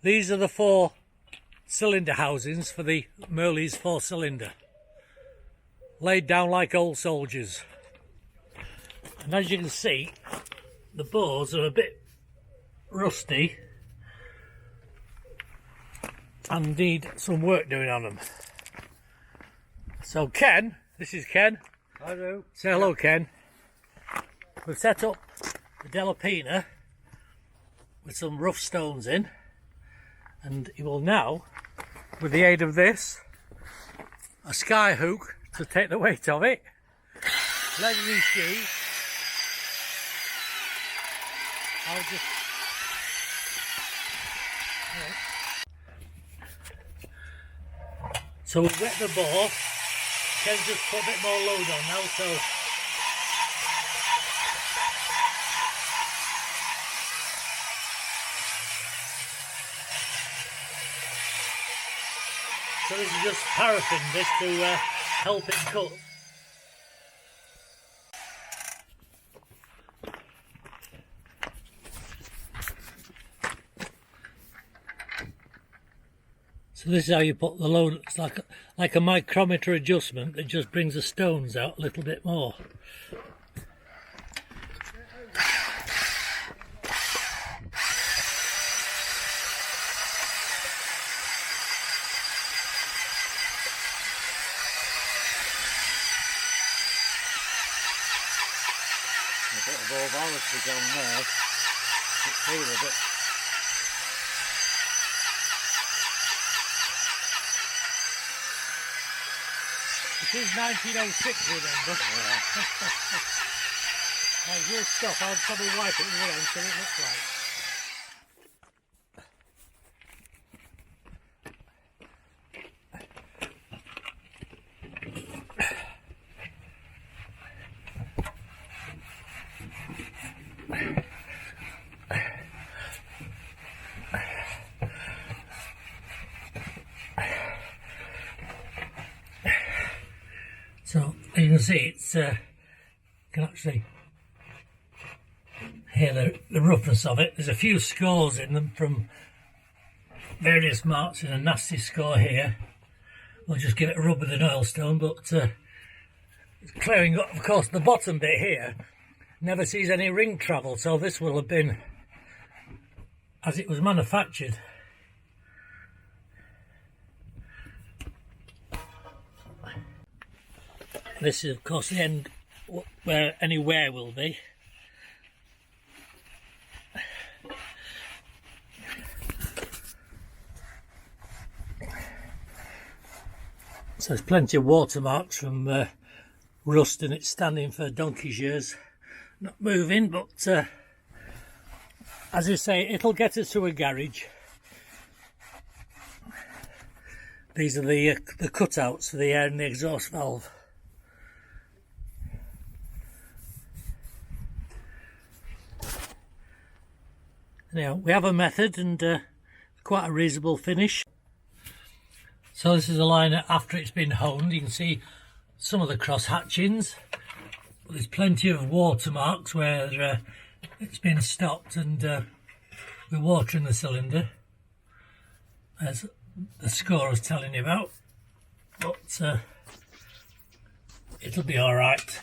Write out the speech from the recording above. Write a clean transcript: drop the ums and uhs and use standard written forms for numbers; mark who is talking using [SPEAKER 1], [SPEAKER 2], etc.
[SPEAKER 1] These are the 4 cylinder housings for the Mirrlees 4-cylinder. Laid down like old soldiers. And as you can see, the bores are a bit rusty and need some work doing on them. So Ken, this is Ken.
[SPEAKER 2] Hello.
[SPEAKER 1] Say hello, Ken. We've set up the Delapina with some rough stones in, and he will now, with the aid of this, a sky hook to take the weight of it, leathering shoes. I'll just so we've wet the bore. Ken's just put a bit more load on now, so this is just paraffin this to help it cut. So this is how you put the load. It's like a micrometer adjustment that just brings the stones out a little bit more.
[SPEAKER 2] A bit of overality on there. It feel a bit.
[SPEAKER 1] It is 1906, remember?
[SPEAKER 2] Yeah.
[SPEAKER 1] Now, if you'll stop, I'll probably wipe it with it so it looks like. So you can see it's you can actually hear the roughness of it. There's a few scores in them from various marks, and a nasty score here. We'll just give it a rub with an oilstone, but it's clearing up. Of course, the bottom bit here never sees any ring travel, so this will have been as it was manufactured. This is, of course, the end where any wear will be. So there's plenty of watermarks from rust, and it's standing for donkey's years, not moving, but as you say, it'll get us to a garage. These are the cutouts for the air and the exhaust valve. Now, we have a method, and quite a reasonable finish. So this is a liner after it's been honed. You can see some of the cross hatchings, but there's plenty of watermarks where it's been stopped, and we're watering the cylinder, as the score is telling you about, but it'll be all right.